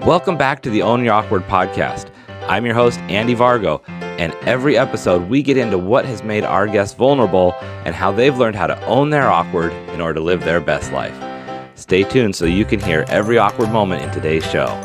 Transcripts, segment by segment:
Welcome back to the Own Your Awkward podcast. I'm your host, Andy Vargo, and every episode we get into what has made our guests vulnerable and how they've learned how to own their awkward in order to live their best life. Stay tuned so you can hear every awkward moment in today's show.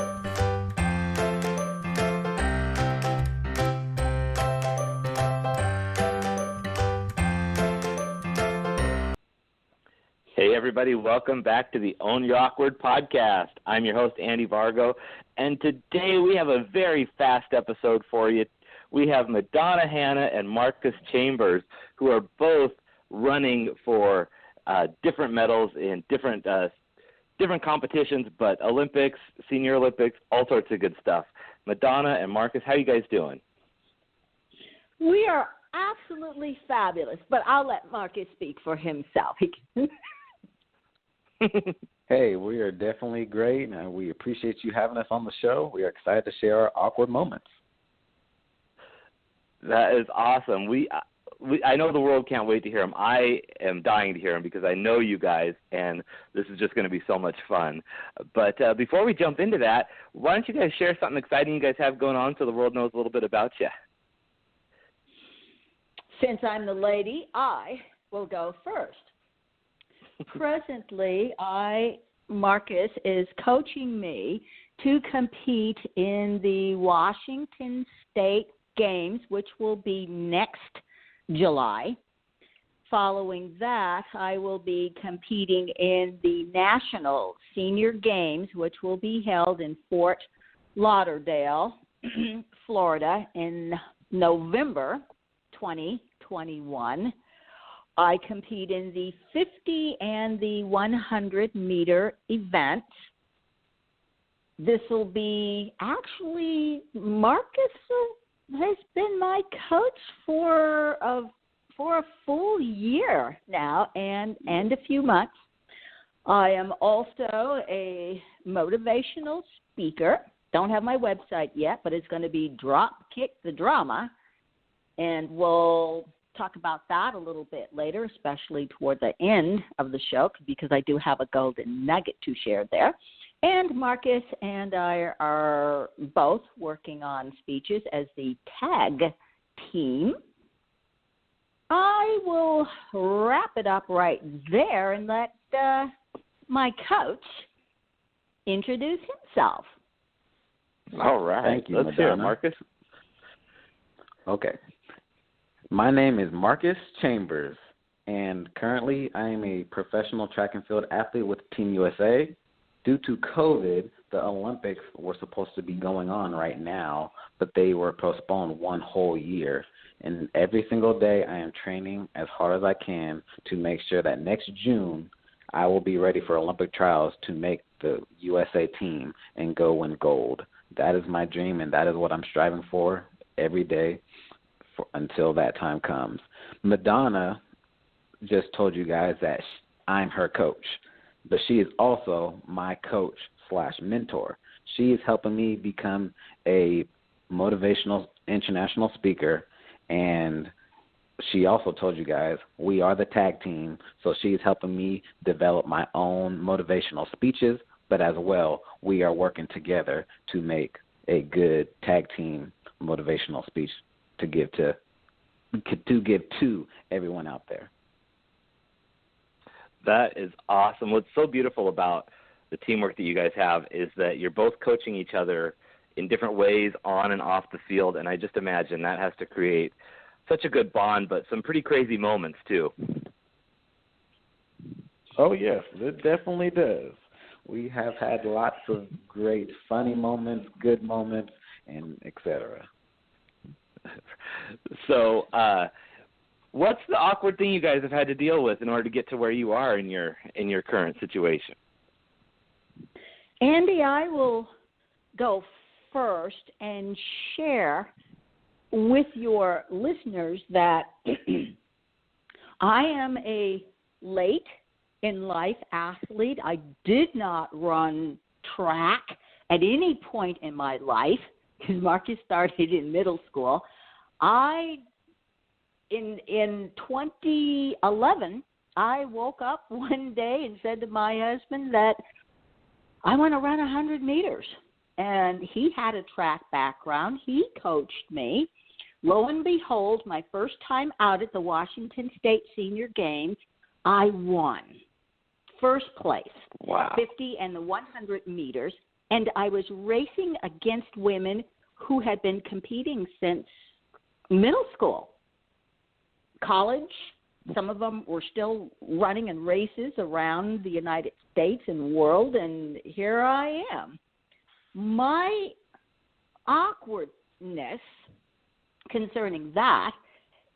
Hey everybody, welcome back to the Own Your Awkward podcast. I'm your host, Andy Vargo, and today we have a very fast episode for you. We have Madonna Hanna and Marcus Chambers, who are both running for different medals in different competitions, but Olympics, Senior Olympics, all sorts of good stuff. Madonna and Marcus, how are you guys doing? We are absolutely fabulous, but I'll let Marcus speak for himself. Hey, we are definitely great, and we appreciate you having us on the show. We are excited to share our awkward moments. That is awesome. I know the world can't wait to hear them. I am dying to hear them because I know you guys, and this is just going to be so much fun. But before we jump into that, why don't you guys share something exciting you guys have going on so the world knows a little bit about you? Since I'm the lady, I will go first. Presently, Marcus is coaching me to compete in the Washington State Games, which will be next July. Following that, I will be competing in the National Senior Games, which will be held in Fort Lauderdale, Florida, in November 2021. I compete in the 50 and the 100-meter events. This will be actually, Marcus has been my coach for a full year now and a few months. I am also a motivational speaker. Don't have my website yet, but it's going to be Dropkick the Drama, and we'll talk about that a little bit later, especially toward the end of the show, because I do have a golden nugget to share there. And Marcus and I are both working on speeches as the tag team. I will wrap it up right there and let my coach introduce himself. All right. Thank you, Let's Madonna. hear it, Marcus. Okay. My name is Marcus Chambers, and currently I am a professional track and field athlete with Team USA. Due to COVID, the Olympics were supposed to be going on right now, but they were postponed one whole year. And every single day I am training as hard as I can to make sure that next June I will be ready for Olympic trials to make the USA team and go win gold. That is my dream, and that is what I'm striving for every day until that time comes. Madonna just told you guys that I'm her coach, but she is also my coach / mentor. She is helping me become a motivational international speaker, and she also told you guys we are the tag team, so she's helping me develop my own motivational speeches, but as well, we are working together to make a good tag team motivational speech to give to everyone out there. That is awesome. What's so beautiful about the teamwork that you guys have is that you're both coaching each other in different ways on and off the field, and I just imagine that has to create such a good bond, but some pretty crazy moments too. Oh, yes, it definitely does. We have had lots of great funny moments, good moments, and etc. So what's the awkward thing you guys have had to deal with in order to get to where you are in your current situation? Andy, I will go first and share with your listeners that I am a late in life athlete. I did not run track at any point in my life because Marcus started in middle school. In 2011, I woke up one day and said to my husband that I want to run 100 meters. and he had a track background. He coached me. Lo and behold, my first time out at the Washington State Senior Games, I won. First place. Wow. 50 and the 100 meters. And I was racing against women who had been competing since middle school. College, some of them were still running in races around the United States and world, and here I am. My awkwardness concerning that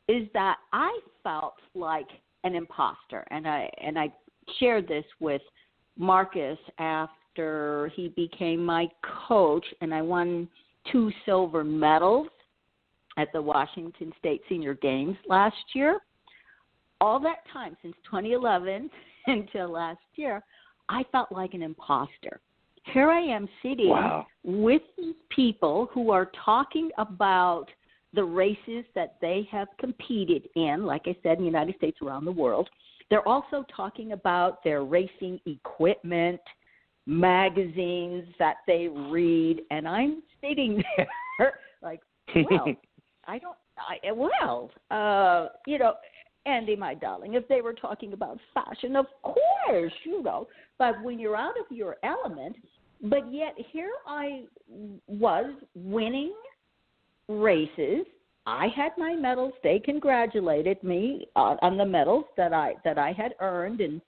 is that I felt like an imposter, and I shared this with Marcus after he became my coach, and I won 2 silver medals at the Washington State Senior Games last year. All that time, since 2011 until last year, I felt like an imposter. Here I am sitting with these people who are talking about the races that they have competed in, like I said, in the United States, around the world. They're also talking about their racing equipment, magazines that they read, and I'm sitting there like, well, Andy, my darling, if they were talking about fashion, of course, but when you're out of your element, but yet here I was winning races. I had my medals. They congratulated me on the medals that I had earned and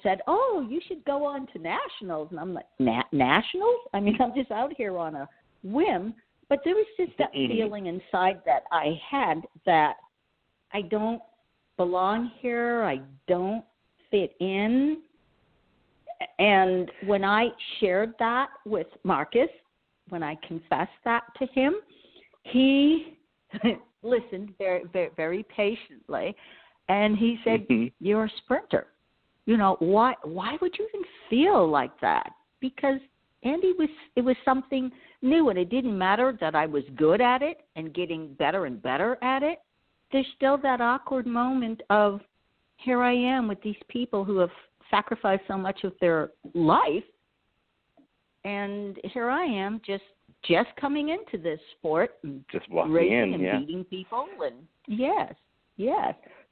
said, oh, you should go on to nationals. And I'm like, nationals? I mean, I'm just out here on a whim. But there was just that feeling inside that I had that I don't belong here. I don't fit in. And when I shared that with Marcus, when I confessed that to him, he listened very, very, very patiently, and he said, you're a sprinter. Why would you even feel like that? Because, Andy, it was something new, and it didn't matter that I was good at it and getting better and better at it. There's still that awkward moment of, here I am with these people who have sacrificed so much of their life, and here I am just coming into this sport and just walking racing in, and beating people. And yes.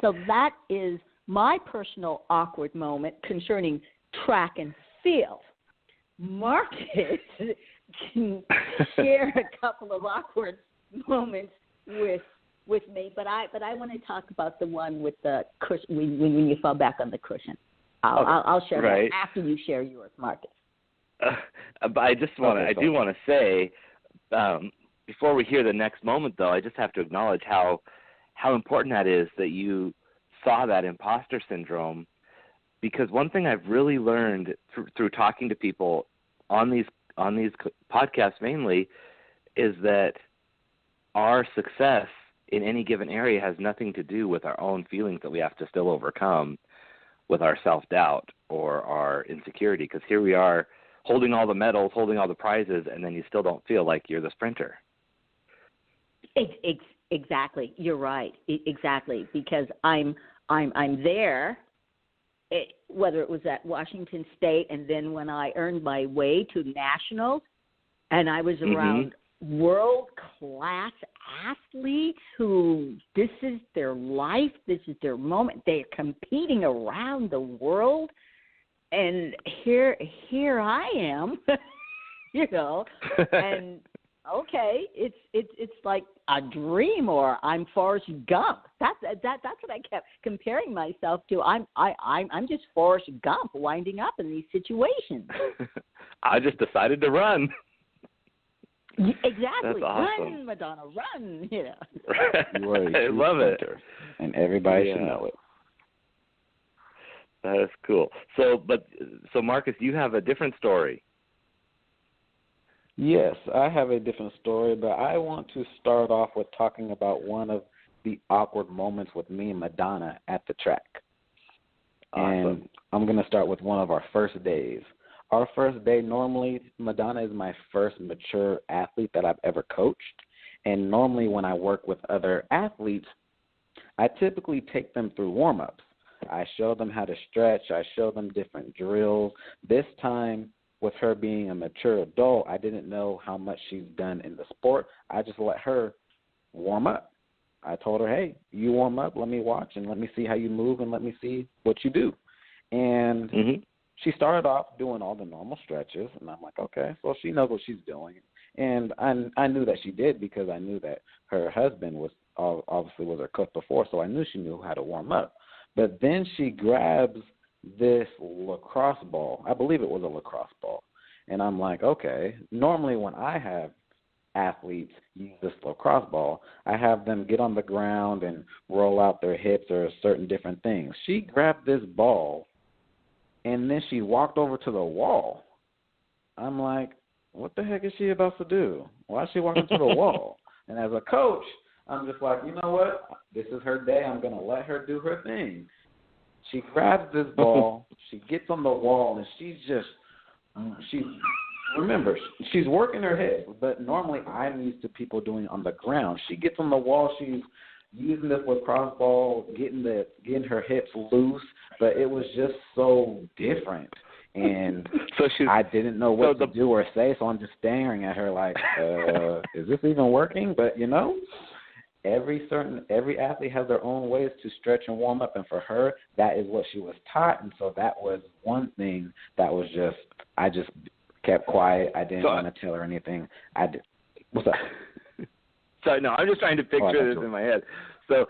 So that is my personal awkward moment concerning track and field. Marcus can share a couple of awkward moments with me, but I want to talk about the one with the cushion when you fall back on the cushion. I'll share that after you share yours, Marcus. But I do want to say, before we hear the next moment, though, I just have to acknowledge how important that is that you saw that imposter syndrome, because one thing I've really learned through talking to people on these podcasts mainly is that our success in any given area has nothing to do with our own feelings that we have to still overcome with our self-doubt or our insecurity, because here we are holding all the medals, holding all the prizes, and then you still don't feel like you're the sprinter. Exactly. You're right. Exactly. Because I'm there, whether it was at Washington State and then when I earned my way to nationals, and I was around world-class athletes who this is their life, this is their moment. They're competing around the world, and here I am, and okay, it's like a dream, or I'm Forrest Gump. That's what I kept comparing myself to. I'm just Forrest Gump winding up in these situations. I just decided to run. Exactly. That's awesome. Run, Madonna, run. You are a I love sprinter, and everybody should know it. That is cool. So Marcus, you have a different story. Yes, I have a different story, but I want to start off with talking about one of the awkward moments with me and Madonna at the track. Awesome. And I'm going to start with one of our first days. Our first day, normally, Madonna is my first mature athlete that I've ever coached. And normally when I work with other athletes, I typically take them through warm-ups. I show them how to stretch. I show them different drills. This time, with her being a mature adult, I didn't know how much she's done in the sport. I just let her warm up. I told her, hey, you warm up, let me watch, and let me see how you move, and let me see what you do. And she started off doing all the normal stretches, and I'm like, okay, so she knows what she's doing. And I knew that she did because I knew that her husband was her coach before, so I knew she knew how to warm up. But then she grabs this lacrosse ball. I believe it was a lacrosse ball. And I'm like, okay, normally when I have athletes use this lacrosse ball, I have them get on the ground and roll out their hips or certain different things. She grabbed this ball, and then she walked over to the wall. I'm like, what the heck is she about to do? Why is she walking to the wall? And as a coach, I'm just like, you know what? This is her day. I'm going to let her do her thing. She grabs this ball. She gets on the wall, and remember, she's working her hips, but normally I'm used to people doing it on the ground. She gets on the wall. She's using this lacrosse ball, getting her hips loose, but it was just so different. And I didn't know what to do or say, so I'm just staring at her like, is this even working? But, every athlete has their own ways to stretch and warm up, and for her, that is what she was taught. And so that was one thing that was I just kept quiet. I didn't want to tell her anything. What's up? So, no, I'm just trying to picture this in my head. So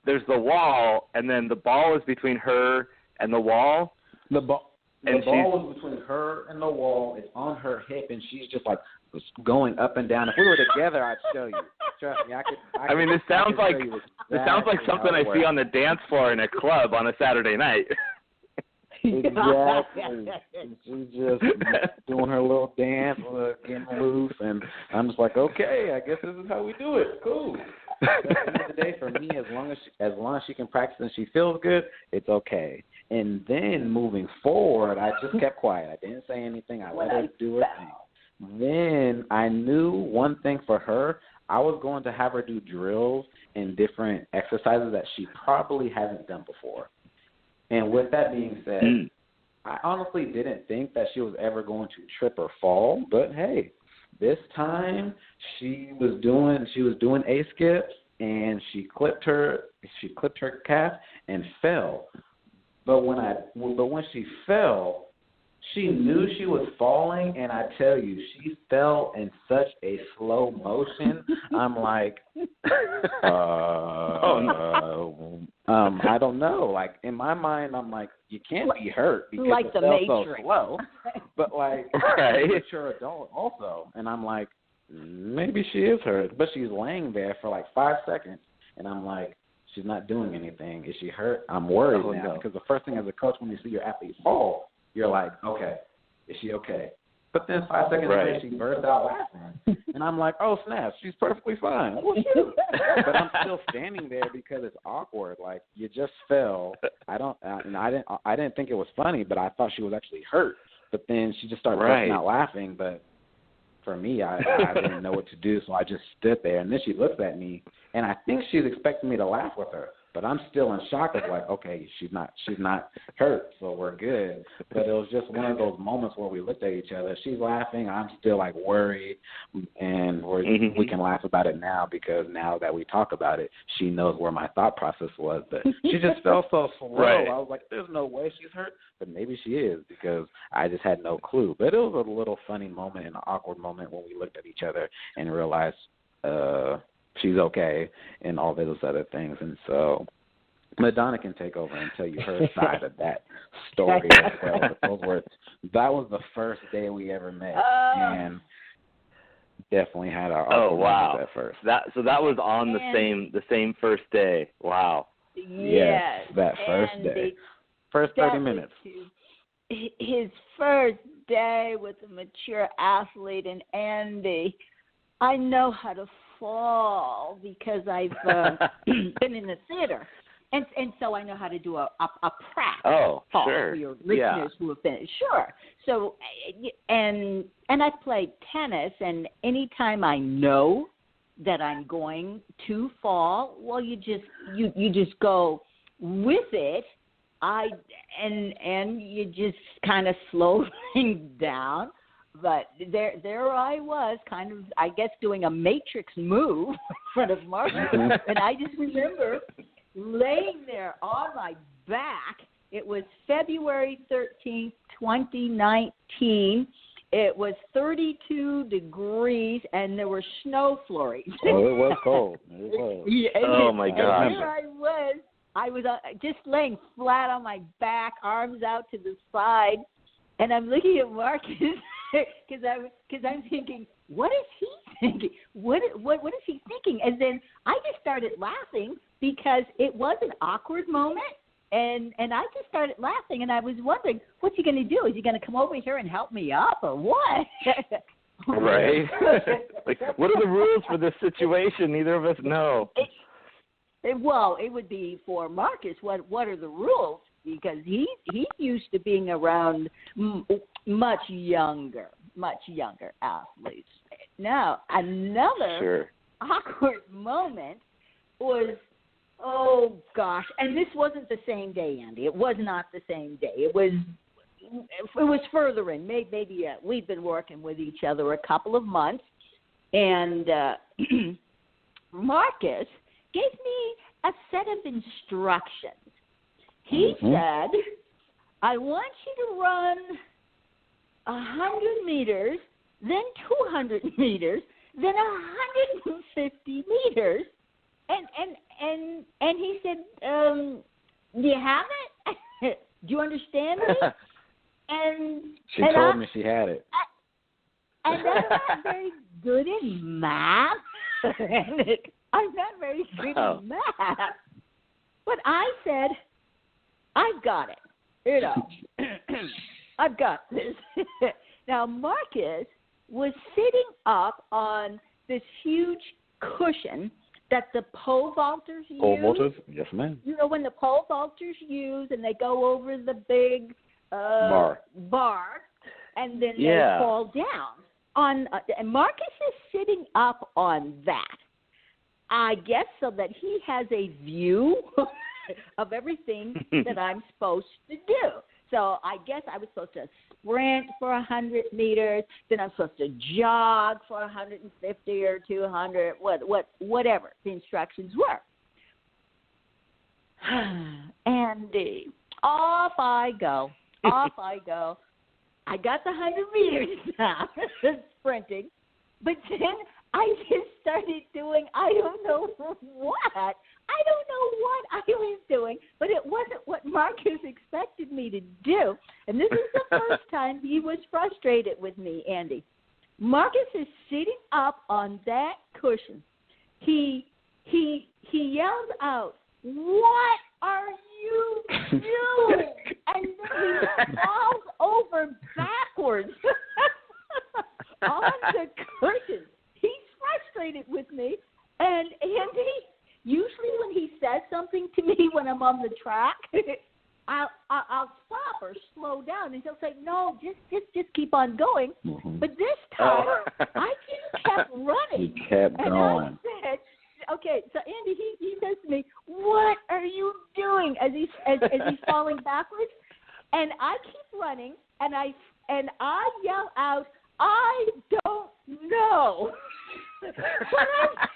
there's the wall, and then the ball is between her and the wall? The ball was between her and the wall. It's on her hip, and she's just like going up and down. If we were together, I'd show you. Trust me, I mean, this sounds like something I see on the dance floor in a club on a Saturday night. Exactly. She's just doing her little dance, getting loose, and I'm just like, okay, I guess this is how we do it. Cool. But at the end of the day, for me, as long as she can practice and she feels good, it's okay. And then moving forward, I just kept quiet. I didn't say anything. I let her do her thing. Then I knew one thing for her. I was going to have her do drills and different exercises that she probably hasn't done before. And with that being said, I honestly didn't think that she was ever going to trip or fall. But hey, this time she was doing A-skips, and she clipped her calf and fell. But when she fell, she knew she was falling, and I tell you, she fell in such a slow motion. I'm like, I don't know. Like, in my mind, I'm like, you can't be hurt because like it the fell Matrix. so slow. But, like, right. she's a mature adult also. And I'm like, maybe she is hurt. But she's laying there for, like, 5 seconds, and I'm like, she's not doing anything. Is she hurt? I'm worried now because the first thing as a coach when you see your athlete fall, you're like, okay, is she okay? But then 5 seconds later, she bursts out laughing. And I'm like, oh, snap, she's perfectly fine. Well, shoot. But I'm still standing there because it's awkward. Like, you just fell. I didn't think it was funny, but I thought she was actually hurt. But then she just started bursting out laughing. But for me, I didn't know what to do, so I just stood there. And then she looks at me, and I think she's expecting me to laugh with her. But I'm still in shock of like, okay, she's not hurt, so we're good. But it was just one of those moments where we looked at each other. She's laughing, I'm still like worried, and we can laugh about it now because now that we talk about it, she knows where my thought process was. But she just felt so slow. Right. I was like, there's no way she's hurt, but maybe she is because I just had no clue. But it was a little funny moment and an awkward moment when we looked at each other and realized she's okay and all those other things. And so Madonna can take over and tell you her side of that story as well. That was the first day we ever met, and definitely had our moments at first. So that was on the same first day. Wow. Yes, that first day. First 30 minutes. His first day with a mature athlete and Andy. I know how to fall because I've been in the theater. And so I know how to do a practice fall sure. for your listeners who have been. Sure. So, and I played tennis, and anytime I know that I'm going to fall, well, you just go with it. and you just kind of slow things down. But there I was, kind of, I guess, doing a matrix move in front of Marcus. And I just remember laying there on my back. It was February 13th, 2019. It was 32 degrees, and there were snow flurries. Oh, it was cold. It was. Yeah, oh, my God. And there I was just laying flat on my back, arms out to the side, and I'm looking at Marcus because I'm thinking, what is he thinking? What is he thinking? And then I just started laughing because it was an awkward moment. And I just started laughing, and I was wondering, what's he going to do? Is he going to come over here and help me up, or what? Right. Like, what are the rules for this situation? Neither of us know. Well, it would be for Marcus. What are the rules? Because he's used to being around much younger athletes. Now, another awkward moment was, oh gosh, and this wasn't the same day, Andy. It was not the same day. It was further in. Maybe we've been working with each other a couple of months, and Marcus gave me a set of instructions. He said, I want you to run 100 meters, then 200 meters, then 150 meters. And he said, do you have it? Do you understand me? And she told me she had it. And I'm not very good in math. I'm not very good in math. But I said, I've got it. You know, I've got this. Now, Marcus was sitting up on this huge cushion that the pole vaulters use. Pole vaulters? Yes, ma'am. You know, when the pole vaulters use and they go over the big bar, and then they fall down. And Marcus is sitting up on that, I guess, so that he has a view of everything that I'm supposed to do. So I guess I was supposed to sprint for 100 meters, then I'm supposed to jog for 150 or 200, whatever the instructions were. And off I go. I got the 100 meters now, sprinting, but then I just started doing, I don't know what I was doing, but it wasn't what Marcus expected me to do. And this is the first time he was frustrated with me, Andy. Marcus is sitting up on that cushion. He yells out, "What are you doing?" And then he falls over backwards on the cushion. He's frustrated with me, and Andy, usually when he says something to me when I'm on the track, I'll stop or slow down, and he'll say, "No, just keep on going." Mm-hmm. But this time, I just kept running. He kept going. I said, okay, so Andy, he says to me, "What are you doing?" As he's falling backwards, and I keep running, and I yell out, "I don't know."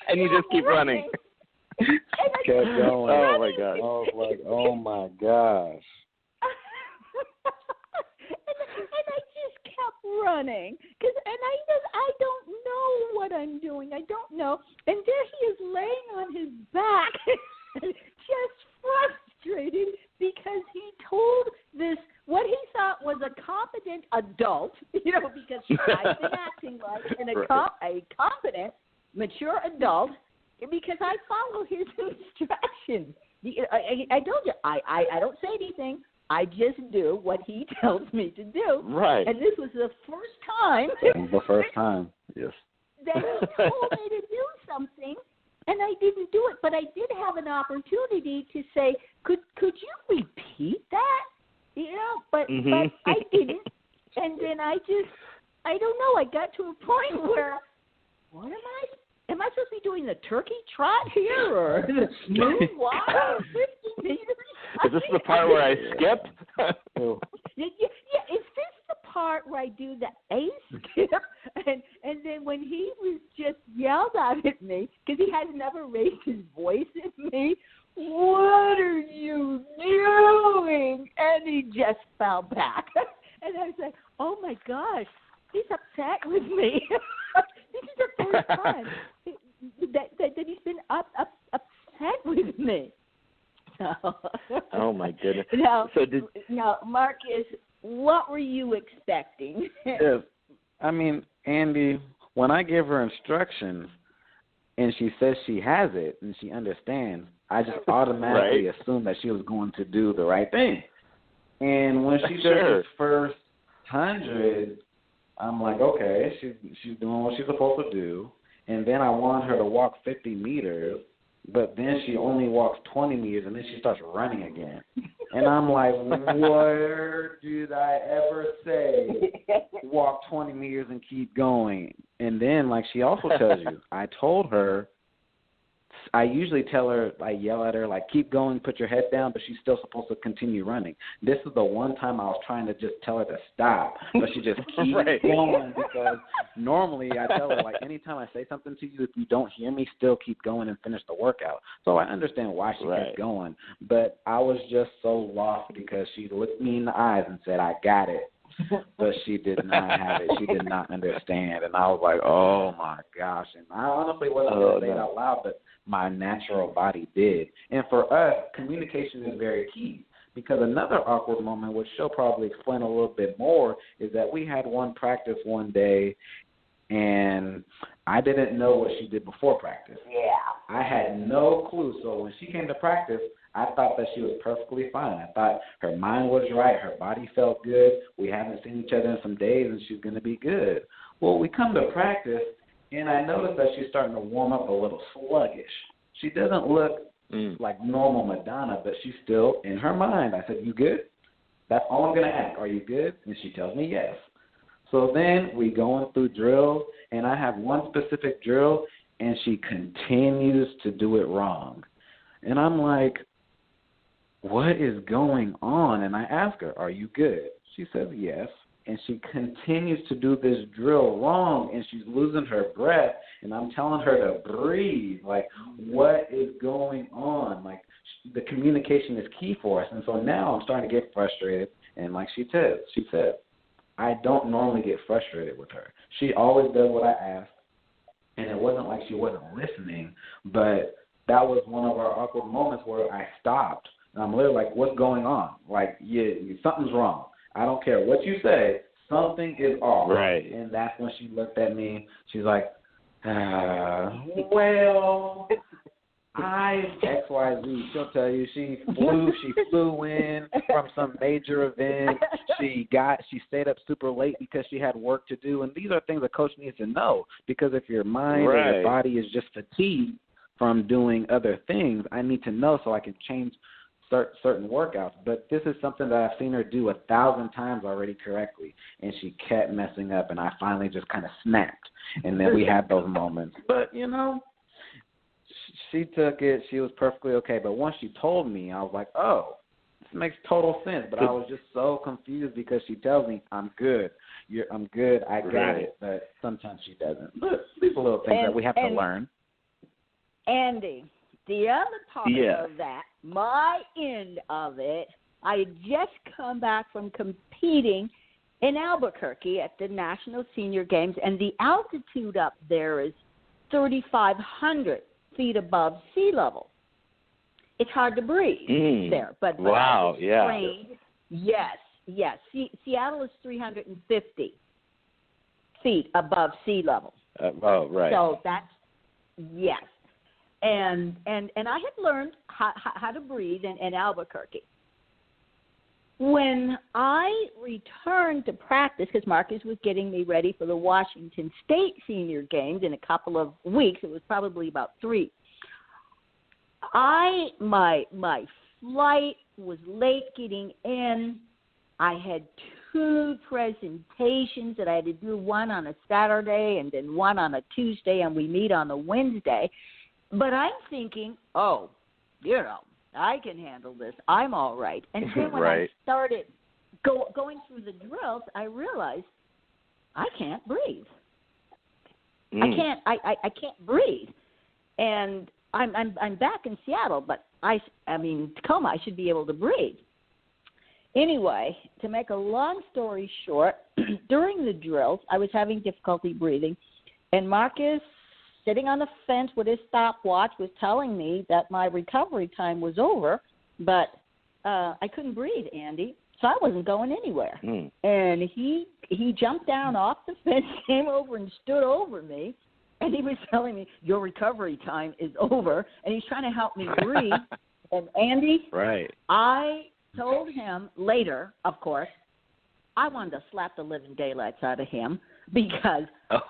And you just keep running. Kept going. Oh my gosh. I was like, oh my gosh. and I just kept running, I don't know what I'm doing. I don't know. And there he is laying on his back, just frustrated because he told this, what he thought was a competent adult, because I've been acting like a competent, mature adult, because I follow his instructions. I told you, I don't say anything. I just do what he tells me to do. Right. And this was the first time. The first time, yes. That he told me to do something, and I didn't do it. But I did have an opportunity to say, could you repeat that? But I didn't. And then I don't know. I got to a point where, what am I? Am I supposed to be doing the turkey trot here or the moonwalk or 50 meters? Is this the part where I skip? Yeah, is this the part where I do the A skip? And then when he was just yelled out at me, because he had never raised his voice at me, what are you doing? And he just fell back. And I was like, oh, my gosh, he's upset with me. This is the first time that he's been upset with me. Oh, my goodness. Now, Marcus, what were you expecting? Yes. I mean, Andy, when I give her instructions and she says she has it and she understands, I just automatically assume that she was going to do the right thing. And when she does the first 100, I'm like, okay, she's doing what she's supposed to do. And then I want her to walk 50 meters, but then she only walks 20 meters, and then she starts running again. And I'm like, where did I ever say walk 20 meters and keep going? And then, like she also tells you, I told her, I usually tell her, I yell at her, like, keep going, put your head down, but she's still supposed to continue running. This is the one time I was trying to just tell her to stop, but she just keeps going because normally I tell her, like, anytime I say something to you, if you don't hear me, still keep going and finish the workout. So I understand why she kept going, but I was just so lost because she looked me in the eyes and said, I got it. But she did not have it. She did not understand. And I was like, oh, my gosh. And I honestly wasn't going to say it out loud, but my natural body did. And for us, communication is very key because another awkward moment, which she'll probably explain a little bit more, is that we had one practice one day, and I didn't know what she did before practice. Yeah. I had no clue. So when she came to practice, I thought that she was perfectly fine. I thought her mind was right. Her body felt good. We haven't seen each other in some days, and she's going to be good. Well, we come to practice, and I noticed that she's starting to warm up a little sluggish. She doesn't look like normal Madonna, but she's still in her mind. I said, you good? That's all I'm going to ask. Are you good? And she tells me yes. So then we going through drills, and I have one specific drill, and she continues to do it wrong. And I'm like, what is going on? And I ask her, are you good? She says yes. And she continues to do this drill wrong, and she's losing her breath, and I'm telling her to breathe. Like, what is going on? Like, the communication is key for us. And so now I'm starting to get frustrated, and like she said, I don't normally get frustrated with her. She always does what I ask, and it wasn't like she wasn't listening, but that was one of our awkward moments where I stopped. And I'm literally like, what's going on? Like, something's wrong. I don't care what you say. Something is off. Right. And that's when she looked at me. She's like, well, XYZ. She'll tell you she flew in from some major event. She stayed up super late because she had work to do. And these are things a coach needs to know, because if your mind or your body is just fatigued from doing other things, I need to know so I can change certain workouts. But this is something that I've seen her do 1,000 times already correctly, and she kept messing up, and I finally just kind of snapped, and then we had those moments. But, she took it. She was perfectly okay. But once she told me, I was like, oh, this makes total sense. But I was just so confused because she tells me, I'm good. I'm good. I got it. But sometimes she doesn't. But these are little things that we have to learn. Andy, the other part of that, my end of it, I had just come back from competing in Albuquerque at the National Senior Games, and the altitude up there is 3,500 feet above sea level. It's hard to breathe there. But wow, trained, yes. Seattle is 350 feet above sea level. So that's, yes. And I had learned how to breathe in Albuquerque. When I returned to practice, because Marcus was getting me ready for the Washington State Senior Games in a couple of weeks, it was probably about 3. My flight was late getting in. I had 2 presentations that I had to do, one on a Saturday and then one on a Tuesday, and we meet on a Wednesday. But I'm thinking, I can handle this. I'm all right. And then when Right. I started going through the drills, I realized I can't breathe. I can't breathe. And I'm back in Seattle, but I mean Tacoma, I should be able to breathe. Anyway, to make a long story short, during the drills, I was having difficulty breathing, and Marcus, sitting on the fence with his stopwatch, was telling me that my recovery time was over, but I couldn't breathe, Andy, so I wasn't going anywhere. And he jumped down off the fence, came over and stood over me, and he was telling me, your recovery time is over, and he's trying to help me breathe. And Andy, Right. I told him later, of course, I wanted to slap the living daylights out of him because I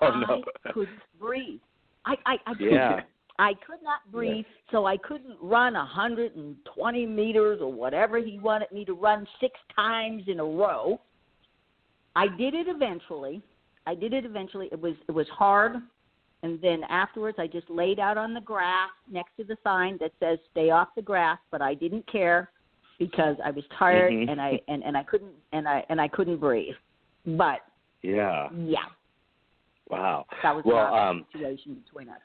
couldn't breathe. I couldn't. I could not breathe, so I couldn't run 120 meters or whatever he wanted me to run 6 times in a row. I did it eventually. It was hard. And then afterwards, I just laid out on the grass next to the sign that says "Stay off the grass," but I didn't care because I was tired and I couldn't breathe. But yeah. Wow. That was the situation between us.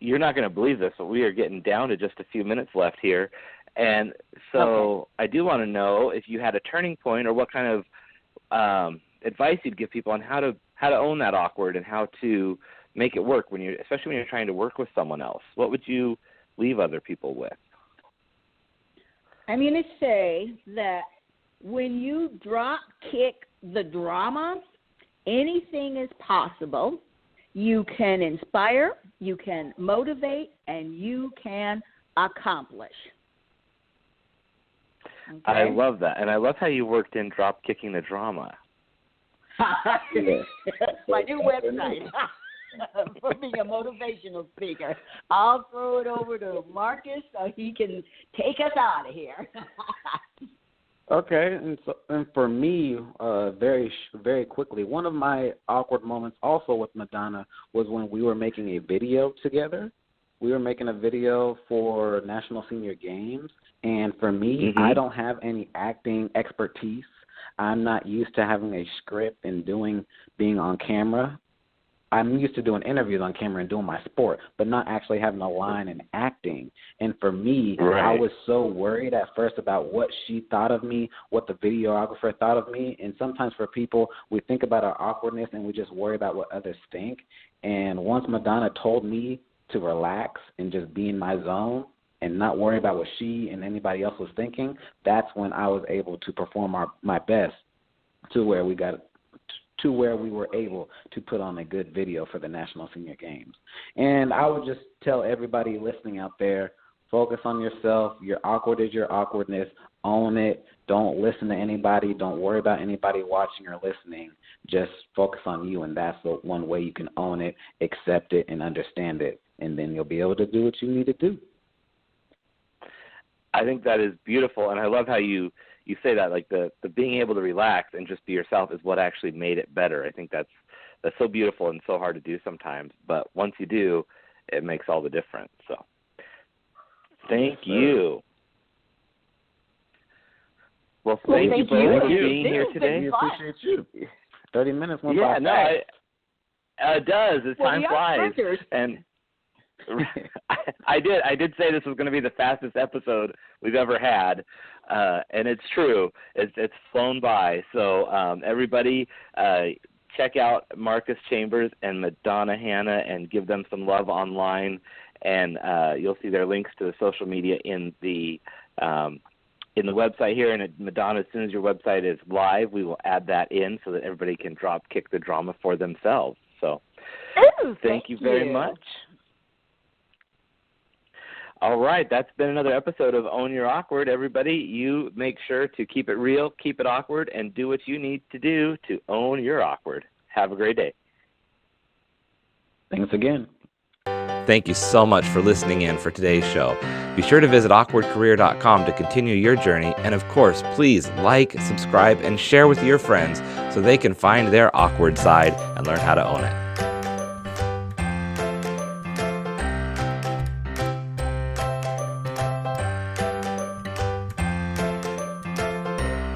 You're not going to believe this, but we are getting down to just a few minutes left here, and so I do want to know if you had a turning point or what kind of advice you'd give people on how to own that awkward and how to make it work especially when you're trying to work with someone else. What would you leave other people with? I'm going to say that when you drop kick the drama, anything is possible. You can inspire, you can motivate, and you can accomplish. Okay? I love that, and I love how you worked in drop kicking the drama. My new website for being a motivational speaker. I'll throw it over to Marcus so he can take us out of here. Okay, and for me, very quickly, one of my awkward moments also with Madonna was when we were making a video together. We were making a video for National Senior Games, and for me, I don't have any acting expertise. I'm not used to having a script and being on camera. I'm used to doing interviews on camera and doing my sport, but not actually having a line and acting. And for me, I was so worried at first about what she thought of me, what the videographer thought of me. And sometimes for people, we think about our awkwardness and we just worry about what others think. And once Madonna told me to relax and just be in my zone and not worry about what she and anybody else was thinking, that's when I was able to perform my best to where we were able to put on a good video for the National Senior Games. And I would just tell everybody listening out there, focus on yourself. Your awkward is your awkwardness. Own it. Don't listen to anybody. Don't worry about anybody watching or listening. Just focus on you, and that's the one way you can own it, accept it, and understand it. And then you'll be able to do what you need to do. I think that is beautiful, and I love how you say that, like the being able to relax and just be yourself is what actually made it better. I think that's so beautiful and so hard to do sometimes, but once you do, it makes all the difference. So thank you. Well, thank you both for being here today. We appreciate you. 30 minutes went by. It does. As time flies. And I did say this was going to be the fastest episode we've ever had, and it's true. It's flown by. So everybody, check out Marcus Chambers and Madonna Hanna and give them some love online, and you'll see their links to the social media in the website here. And at Madonna, as soon as your website is live, we will add that in so that everybody can drop kick the drama for themselves. So thank you very much. All right, that's been another episode of Own Your Awkward. Everybody, you make sure to keep it real, keep it awkward, and do what you need to do to own your awkward. Have a great day. Thanks again. Thank you so much for listening in for today's show. Be sure to visit awkwardcareer.com to continue your journey. And of course, please like, subscribe, and share with your friends so they can find their awkward side and learn how to own it.